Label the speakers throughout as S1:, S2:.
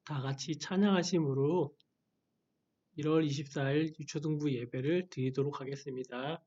S1: 다 같이 찬양하심으로 1월 24일 유초등부 예배를 드리도록 하겠습니다.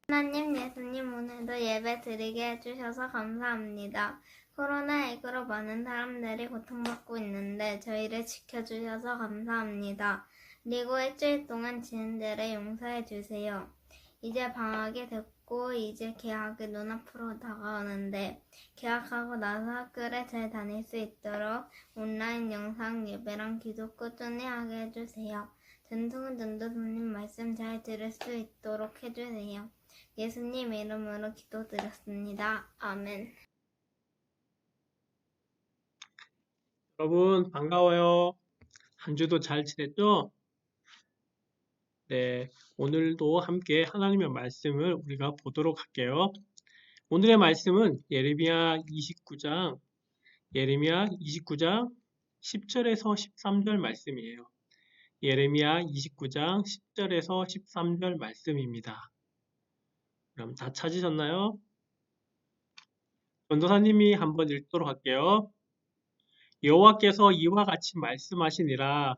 S2: 하나님, 예수님, 오늘도 예배 드리게 해주셔서 감사합니다. 코로나19로 많은 사람들이 고통받고 있는데 저희를 지켜주셔서 감사합니다. 그리고 일주일 동안 지은들을 용서해 주세요. 이제 방학이 됐고 이제 개학이 눈앞으로 다가오는데 개학하고 나서 학교를 잘 다닐 수 있도록 온라인 영상 예배랑 기도 꾸준히 하게 해주세요. 전도사님 말씀 잘 들을 수 있도록 해주세요. 예수님 이름으로 기도드렸습니다. 아멘.
S1: 여러분 반가워요. 한 주도 잘 지냈죠? 네, 오늘도 함께 하나님의 말씀을 우리가 보도록 할게요. 오늘의 말씀은 예레미야 29장 10절에서 13절 말씀이에요. 예레미야 29장 10절에서 13절 말씀입니다. 그럼 다 찾으셨나요? 전도사님이 한번 읽도록 할게요. 여호와께서 이와 같이 말씀하시니라.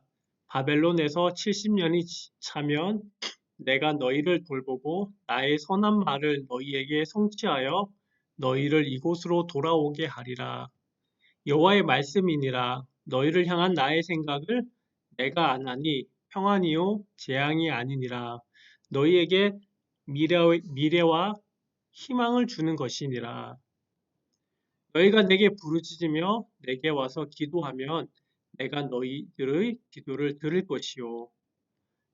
S1: 바벨론에서 70년이 차면 내가 너희를 돌보고 나의 선한 말을 너희에게 성취하여 너희를 이곳으로 돌아오게 하리라. 여호와의 말씀이니라. 너희를 향한 나의 생각을 내가 아나니 평안이요 재앙이 아니니라. 너희에게 미래와 희망을 주는 것이니라. 너희가 내게 부르짖으며 내게 와서 기도하면 내가 너희들의 기도를 들을 것이요.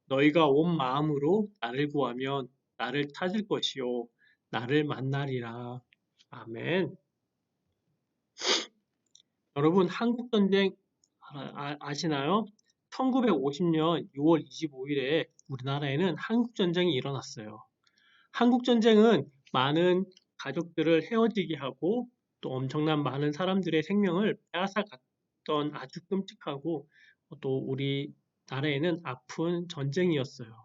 S1: 너희가 온 마음으로 나를 구하면 나를 찾을 것이요. 나를 만나리라. 아멘. 여러분 한국전쟁 아시나요? 1950년 6월 25일에 우리나라에는 한국전쟁이 일어났어요. 한국전쟁은 많은 가족들을 헤어지게 하고 또 엄청난 많은 사람들의 생명을 빼앗아갔던 아주 끔찍하고 또 우리나라에는 아픈 전쟁이었어요.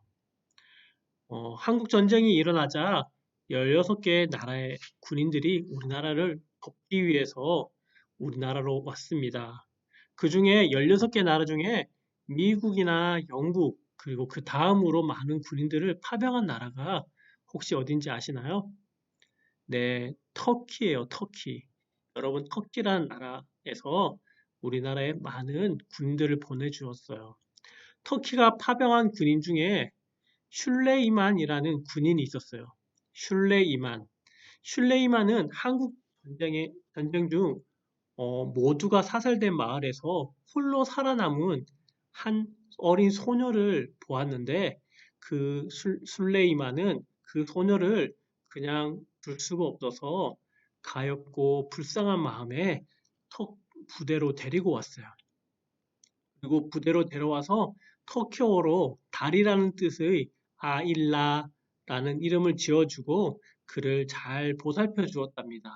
S1: 한국전쟁이 일어나자 16개의 나라의 군인들이 우리나라를 돕기 위해서 우리나라로 왔습니다. 그 중에 16개 나라 중에 미국이나 영국 그리고 그 다음으로 많은 군인들을 파병한 나라가 혹시 어딘지 아시나요? 네, 터키예요, 터키. 여러분, 터키라는 나라에서 우리나라에 많은 군인들을 보내주었어요. 터키가 파병한 군인 중에 슐레이만이라는 군인이 있었어요. 슐레이만. 슐레이만은 한국 전쟁 중 모두가 사살된 마을에서 홀로 살아남은 한 어린 소녀를 보았는데 그 술레이만은 그 소녀를 그냥 둘 수가 없어서 가엾고 불쌍한 마음에 턱 부대로 데리고 왔어요. 그리고 부대로 데려와서 터키어로 달이라는 뜻의 아일라라는 이름을 지어주고 그를 잘 보살펴 주었답니다.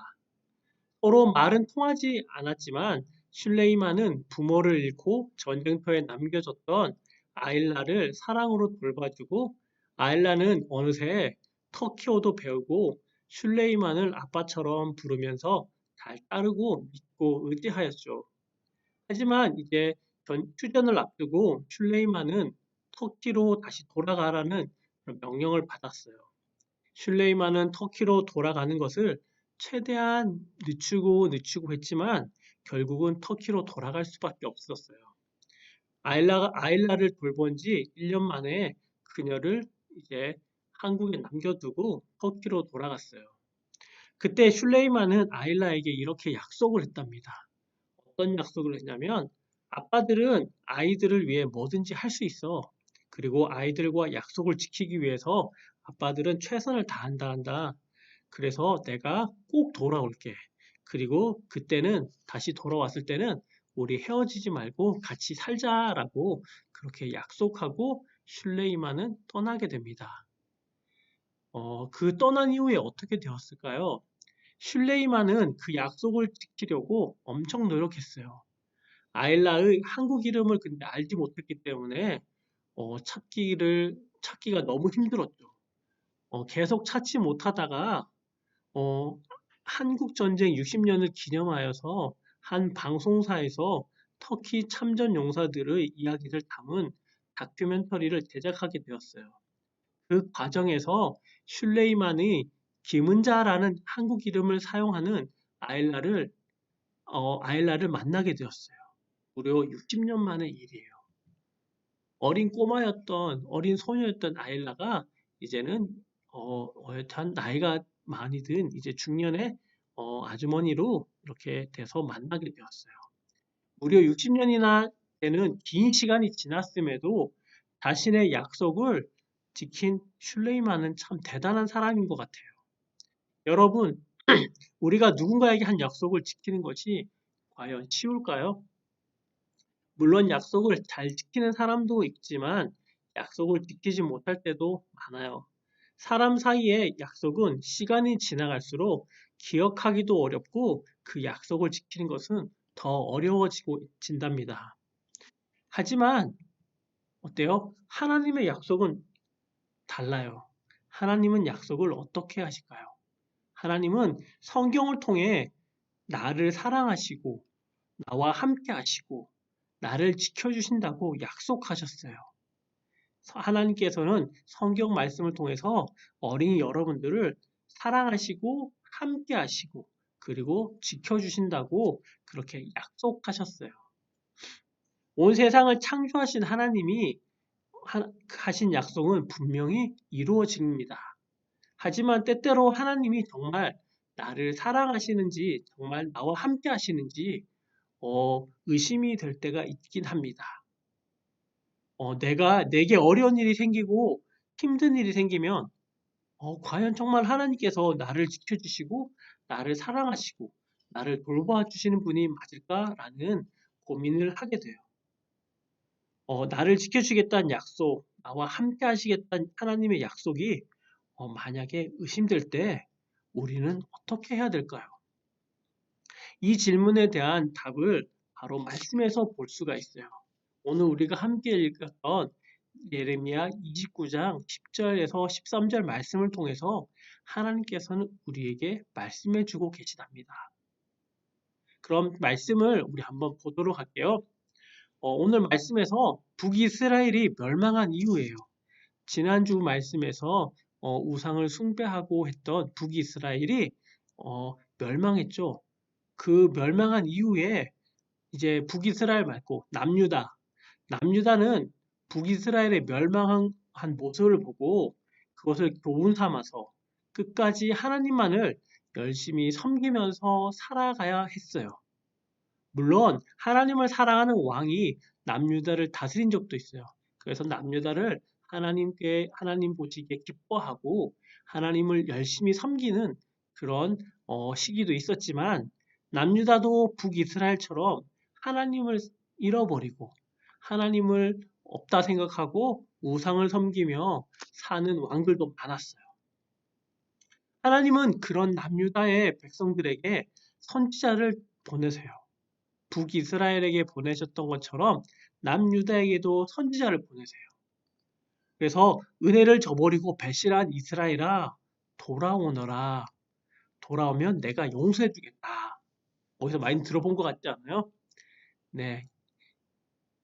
S1: 서로 말은 통하지 않았지만 슐레이만은 부모를 잃고 전쟁터에 남겨졌던 아일라를 사랑으로 돌봐주고 아일라는 어느새 터키어도 배우고 슐레이만을 아빠처럼 부르면서 잘 따르고 믿고 의지하였죠. 하지만 이제 휴전을 앞두고 슐레이만은 터키로 다시 돌아가라는 명령을 받았어요. 슐레이만은 터키로 돌아가는 것을 최대한 늦추고 했지만 결국은 터키로 돌아갈 수밖에 없었어요. 아일라를 돌본 지 1년 만에 그녀를 이제 한국에 남겨두고 터키로 돌아갔어요. 그때 슐레이만은 아일라에게 이렇게 약속을 했답니다. 어떤 약속을 했냐면 아빠들은 아이들을 위해 뭐든지 할 수 있어. 그리고 아이들과 약속을 지키기 위해서 아빠들은 최선을 다한다. 그래서 내가 꼭 돌아올게. 그리고 그때는 다시 돌아왔을 때는 우리 헤어지지 말고 같이 살자라고 그렇게 약속하고 슐레이만은 떠나게 됩니다. 그 떠난 이후에 어떻게 되었을까요? 슐레이만은 그 약속을 지키려고 엄청 노력했어요. 아일라의 한국 이름을 근데 알지 못했기 때문에 찾기가 너무 힘들었죠. 계속 찾지 못하다가 어, 한국 전쟁 60년을 기념하여서 한 방송사에서 터키 참전 용사들의 이야기를 담은 다큐멘터리를 제작하게 되었어요. 그 과정에서 슐레이만이 김은자라는 한국 이름을 사용하는 아일라를 아일라를 만나게 되었어요. 무려 60년 만의 일이에요. 어린 소녀였던 아일라가 이제는 어엿한 나이가 많이 든 이제 중년의 아주머니로 이렇게 돼서 만나게 되었어요. 무려 60년이나 되는 긴 시간이 지났음에도 자신의 약속을 지킨 슐레이만은 참 대단한 사람인 것 같아요. 여러분, 우리가 누군가에게 한 약속을 지키는 것이 과연 쉬울까요? 물론 약속을 잘 지키는 사람도 있지만 약속을 지키지 못할 때도 많아요. 사람 사이의 약속은 시간이 지나갈수록 기억하기도 어렵고 그 약속을 지키는 것은 더 어려워지고 진답니다. 하지만 어때요? 하나님의 약속은 달라요. 하나님은 약속을 어떻게 하실까요? 하나님은 성경을 통해 나를 사랑하시고 나와 함께 하시고 나를 지켜주신다고 약속하셨어요. 하나님께서는 성경 말씀을 통해서 어린이 여러분들을 사랑하시고 함께 하시고 그리고 지켜주신다고 그렇게 약속하셨어요. 온 세상을 창조하신 하나님이 하신 약속은 분명히 이루어집니다. 하지만 때때로 하나님이 정말 나를 사랑하시는지 정말 나와 함께 하시는지 의심이 될 때가 있긴 합니다. 내게 어려운 일이 생기고 힘든 일이 생기면, 과연 정말 하나님께서 나를 지켜주시고, 나를 사랑하시고, 나를 돌봐주시는 분이 맞을까라는 고민을 하게 돼요. 나를 지켜주겠다는 약속, 나와 함께 하시겠다는 하나님의 약속이 만약에 의심될 때 우리는 어떻게 해야 될까요? 이 질문에 대한 답을 바로 말씀에서 볼 수가 있어요. 오늘 우리가 함께 읽었던 예레미야 29장 10절에서 13절 말씀을 통해서 하나님께서는 우리에게 말씀해 주고 계시답니다. 그럼 말씀을 우리 한번 보도록 할게요. 오늘 말씀에서 북이스라엘이 멸망한 이후예요. 지난주 말씀에서 우상을 숭배하고 했던 북이스라엘이 멸망했죠. 그 멸망한 이후에 이제 북이스라엘 말고 남유다는 북이스라엘의 멸망한 모습을 보고 그것을 교훈 삼아서 끝까지 하나님만을 열심히 섬기면서 살아가야 했어요. 물론 하나님을 사랑하는 왕이 남유다를 다스린 적도 있어요. 그래서 남유다를 하나님 보시기에 기뻐하고 하나님을 열심히 섬기는 그런 시기도 있었지만 남유다도 북이스라엘처럼 하나님을 잃어버리고 하나님을 없다 생각하고 우상을 섬기며 사는 왕들도 많았어요. 하나님은 그런 남유다의 백성들에게 선지자를 보내세요. 북이스라엘에게 보내셨던 것처럼 남유다에게도 선지자를 보내세요. 그래서 은혜를 저버리고 배신한 이스라엘아 돌아오너라. 돌아오면 내가 용서해 주겠다. 어디서 많이 들어본 것 같지 않아요? 네.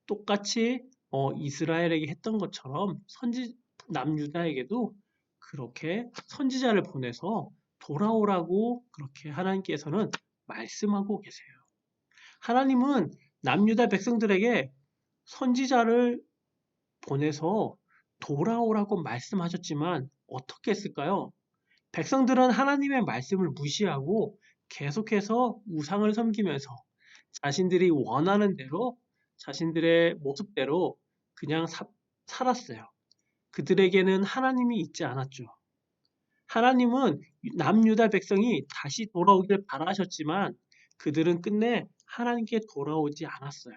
S1: 똑같이 이스라엘에게 했던 것처럼 남유다에게도 그렇게 선지자를 보내서 돌아오라고 그렇게 하나님께서는 말씀하고 계세요. 하나님은 남유다 백성들에게 선지자를 보내서 돌아오라고 말씀하셨지만 어떻게 했을까요? 백성들은 하나님의 말씀을 무시하고 계속해서 우상을 섬기면서 자신들이 원하는 대로 자신들의 모습대로 그냥 살았어요. 그들에게는 하나님이 있지 않았죠. 하나님은 남유다 백성이 다시 돌아오길 바라셨지만 그들은 끝내 하나님께 돌아오지 않았어요.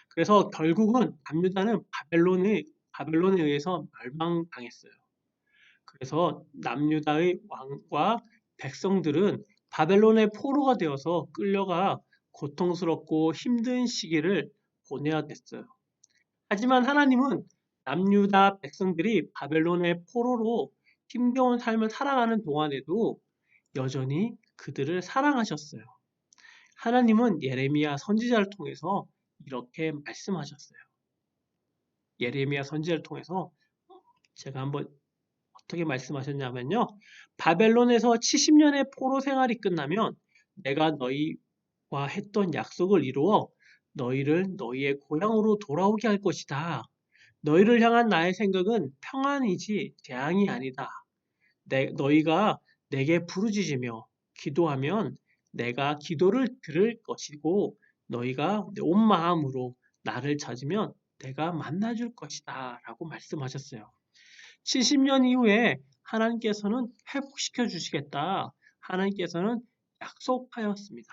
S1: 그래서 결국은 남유다는 바벨론에 의해서 멸망당했어요. 그래서 남유다의 왕과 백성들은 바벨론의 포로가 되어서 끌려가 고통스럽고 힘든 시기를 보내야 됐어요. 하지만 하나님은 남유다 백성들이 바벨론의 포로로 힘겨운 삶을 살아가는 동안에도 여전히 그들을 사랑하셨어요. 하나님은 예레미야 선지자를 통해서 이렇게 말씀하셨어요. 예레미야 선지자를 통해서 제가 한번 어떻게 말씀하셨냐면요. 바벨론에서 70년의 포로 생활이 끝나면 내가 너희와 했던 약속을 이루어 너희를 너희의 고향으로 돌아오게 할 것이다. 너희를 향한 나의 생각은 평안이지 재앙이 아니다. 너희가 내게 부르짖으며 기도하면 내가 기도를 들을 것이고 너희가 온 마음으로 나를 찾으면 내가 만나줄 것이다. 라고 말씀하셨어요. 70년 이후에 하나님께서는 회복시켜 주시겠다. 하나님께서는 약속하였습니다.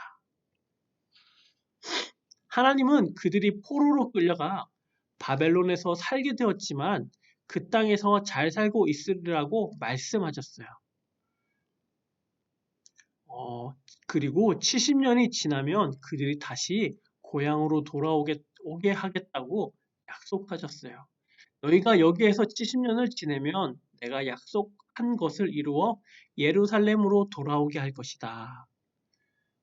S1: 하나님은 그들이 포로로 끌려가 바벨론에서 살게 되었지만 그 땅에서 잘 살고 있으리라고 말씀하셨어요. 그리고 70년이 지나면 그들이 다시 고향으로 오게 하겠다고 약속하셨어요. 너희가 여기에서 70년을 지내면 내가 약속한 것을 이루어 예루살렘으로 돌아오게 할 것이다.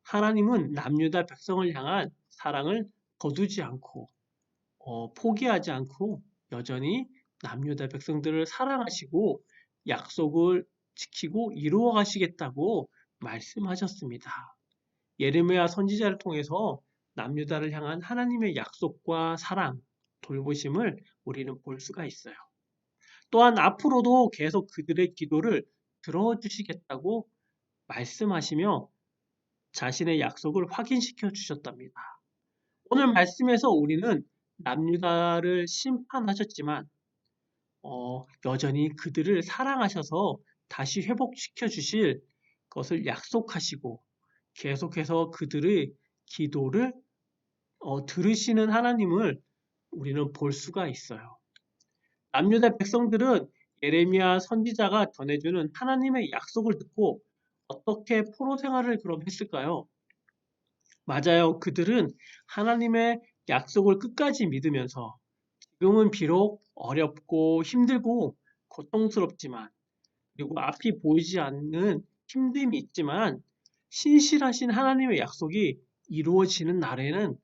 S1: 하나님은 남유다 백성을 향한 사랑을 거두지 않고 포기하지 않고 여전히 남유다 백성들을 사랑하시고 약속을 지키고 이루어 가시겠다고 말씀하셨습니다. 예레미야 선지자를 통해서 남유다를 향한 하나님의 약속과 사랑, 돌보심을 우리는 볼 수가 있어요. 또한 앞으로도 계속 그들의 기도를 들어주시겠다고 말씀하시며 자신의 약속을 확인시켜 주셨답니다. 오늘 말씀에서 우리는 남유다를 심판하셨지만 여전히 그들을 사랑하셔서 다시 회복시켜 주실 것을 약속하시고 계속해서 그들의 기도를 들으시는 하나님을 우리는 볼 수가 있어요. 남유다 백성들은 예레미야 선지자가 전해주는 하나님의 약속을 듣고 어떻게 포로 생활을 그럼 했을까요? 맞아요. 그들은 하나님의 약속을 끝까지 믿으면서 지금은 비록 어렵고 힘들고 고통스럽지만 그리고 앞이 보이지 않는 힘듦이 있지만 신실하신 하나님의 약속이 이루어지는 날에는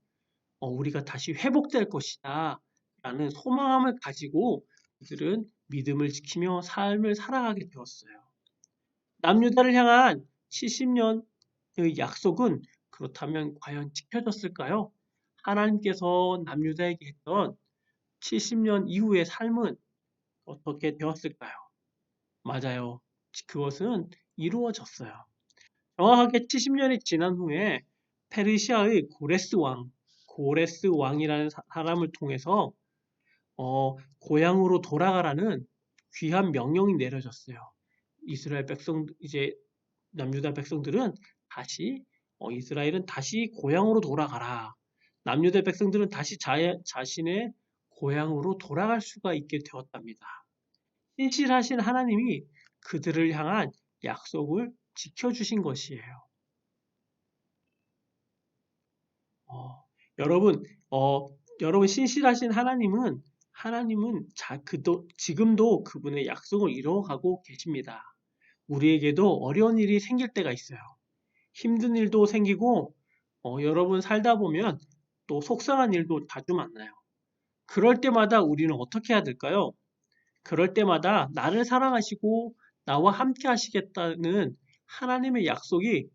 S1: 우리가 다시 회복될 것이다 라는 소망함을 가지고 그들은 믿음을 지키며 삶을 살아가게 되었어요. 남유다를 향한 70년의 약속은 그렇다면 과연 지켜졌을까요? 하나님께서 남유다에게 했던 70년 이후의 삶은 어떻게 되었을까요? 맞아요. 그것은 이루어졌어요. 정확하게 70년이 지난 후에 페르시아의 고레스 왕이라는 사람을 통해서 고향으로 돌아가라는 귀한 명령이 내려졌어요. 이스라엘 백성, 이제 남유다 백성들은 다시, 이스라엘은 다시 고향으로 돌아가라. 남유다 백성들은 다시 자신의 고향으로 돌아갈 수가 있게 되었답니다. 신실하신 하나님이 그들을 향한 약속을 지켜주신 것이에요. 어, 여러분, 여러분 신실하신 하나님은 지금도 그분의 약속을 이루어가고 계십니다. 우리에게도 어려운 일이 생길 때가 있어요. 힘든 일도 생기고, 여러분 살다 보면 또 속상한 일도 자주 만나요. 그럴 때마다 우리는 어떻게 해야 될까요? 그럴 때마다 나를 사랑하시고 나와 함께 하시겠다는 하나님의 약속이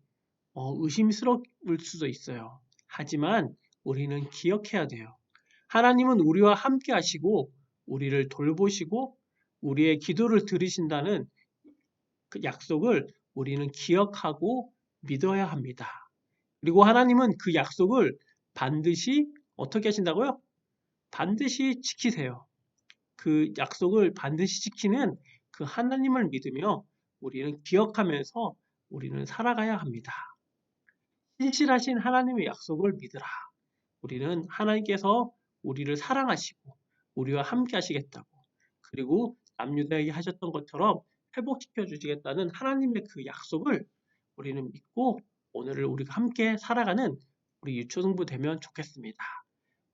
S1: 의심스러울 수도 있어요. 하지만 우리는 기억해야 돼요. 하나님은 우리와 함께 하시고 우리를 돌보시고 우리의 기도를 들으신다는 그 약속을 우리는 기억하고 믿어야 합니다. 그리고 하나님은 그 약속을 반드시 어떻게 하신다고요? 반드시 지키세요. 그 약속을 반드시 지키는 그 하나님을 믿으며 우리는 기억하면서 우리는 살아가야 합니다. 신실하신 하나님의 약속을 믿으라. 우리는 하나님께서 우리를 사랑하시고 우리와 함께 하시겠다고 그리고 남유다에게 하셨던 것처럼 회복시켜 주시겠다는 하나님의 그 약속을 우리는 믿고 오늘을 우리가 함께 살아가는 우리 유초등부 되면 좋겠습니다.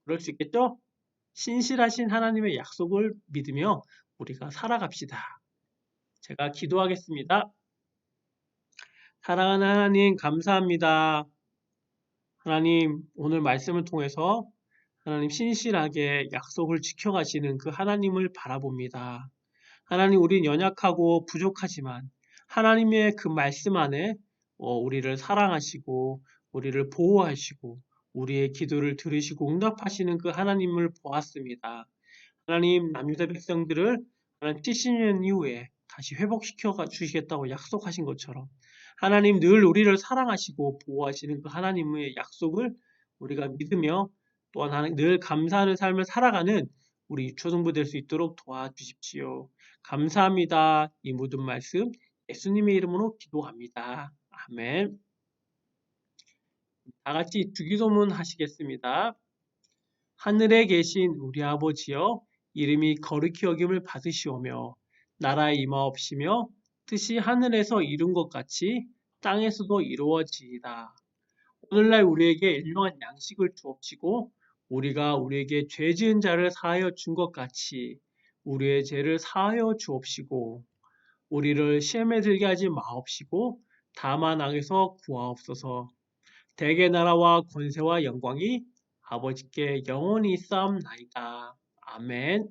S1: 그럴 수 있겠죠? 신실하신 하나님의 약속을 믿으며 우리가 살아갑시다. 제가 기도하겠습니다. 사랑하는 하나님 감사합니다. 하나님 오늘 말씀을 통해서 하나님 신실하게 약속을 지켜가시는 그 하나님을 바라봅니다. 하나님 우린 연약하고 부족하지만 하나님의 그 말씀 안에 우리를 사랑하시고 우리를 보호하시고 우리의 기도를 들으시고 응답하시는 그 하나님을 보았습니다. 하나님 남유다 백성들을 하나님 70년 이후에 다시 회복시켜 주시겠다고 약속하신 것처럼 하나님 늘 우리를 사랑하시고 보호하시는 그 하나님의 약속을 우리가 믿으며 또한 하나님 늘 감사하는 삶을 살아가는 우리 유초등부 될 수 있도록 도와주십시오. 감사합니다. 이 모든 말씀 예수님의 이름으로 기도합니다. 아멘. 다 같이 주기도문 하시겠습니다. 하늘에 계신 우리 아버지여 이름이 거룩히 여김을 받으시오며 나라의 임하옵시며 뜻이 하늘에서 이룬 것 같이 땅에서도 이루어지이다. 오늘날 우리에게 일용할 양식을 주옵시고 우리가 우리에게 죄 지은 자를 사하여 준 것 같이 우리의 죄를 사하여 주옵시고 우리를 시험에 들게 하지 마옵시고 다만 악에서 구하옵소서. 대개 나라와 권세와 영광이 아버지께 영원히 있사옵나이다. 아멘.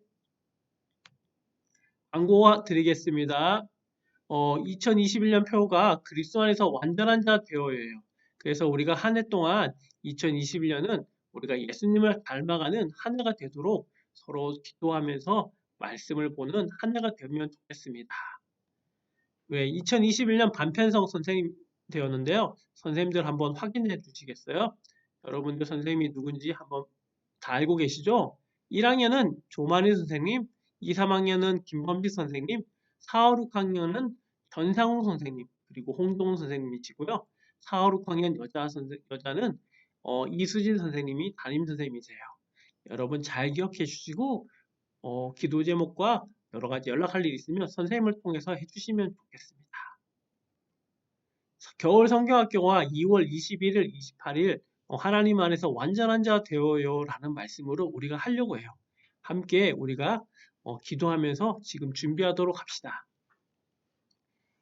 S1: 광고 드리겠습니다. 2021년 표가 그리스도 안에서 완전한 자 되어예요. 그래서 우리가 한 해 동안 2021년은 우리가 예수님을 닮아가는 한 해가 되도록 서로 기도하면서 말씀을 보는 한 해가 되면 좋겠습니다. 왜 2021년 반편성 선생님 되었는데요. 선생님들 한번 확인해 주시겠어요? 여러분들 선생님이 누군지 한번 다 알고 계시죠? 1학년은 조만희 선생님, 2, 3학년은 김범식 선생님, 4, 5, 6학년은 전상웅 선생님, 그리고 홍동훈 선생님이시고요. 4, 5, 6학년 여자는 이수진 선생님이 담임 선생님이세요. 여러분 잘 기억해 주시고 기도 제목과 여러 가지 연락할 일 있으면 선생님을 통해서 해주시면 좋겠습니다. 겨울 성경학교와 2월 21일, 28일 하나님 안에서 완전한 자 되어요 라는 말씀으로 우리가 하려고 해요. 함께 우리가 기도하면서 지금 준비하도록 합시다.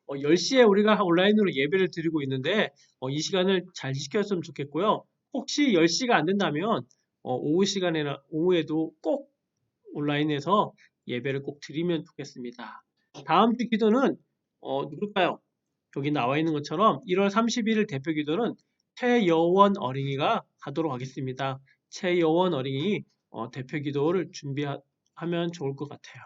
S1: 10시에 우리가 온라인으로 예배를 드리고 있는데 이 시간을 잘 지켰으면 좋겠고요. 혹시 10시가 안 된다면 오후에도 꼭 온라인에서 예배를 꼭 드리면 좋겠습니다. 다음 주 기도는 누굴까요? 여기 나와 있는 것처럼 1월 31일 대표 기도는 최여원 어린이가 하도록 하겠습니다. 최여원 어린이 대표 기도를 준비하면 좋을 것 같아요.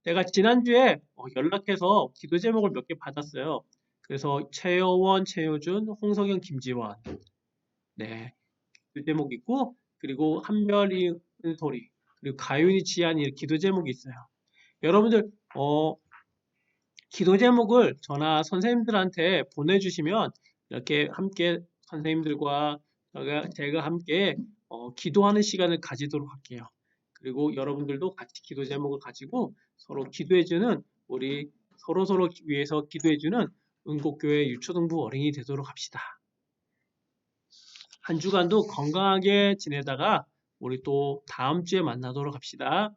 S1: 내가 지난주에 연락해서 기도 제목을 몇 개 받았어요. 그래서 최여원, 최효준, 홍석영, 김지원. 네. 기도 제목 있고, 그리고 한별이 은솔이, 그리고 가윤이, 지안이 기도 제목이 있어요. 여러분들, 기도 제목을 저나 선생님들한테 보내주시면 이렇게 함께 선생님들과 제가 함께 기도하는 시간을 가지도록 할게요. 그리고 여러분들도 같이 기도 제목을 가지고 서로 기도해주는 우리 서로서로 위해서 기도해주는 은곡교회 유초등부 어린이 되도록 합시다. 한 주간도 건강하게 지내다가 우리 또 다음 주에 만나도록 합시다.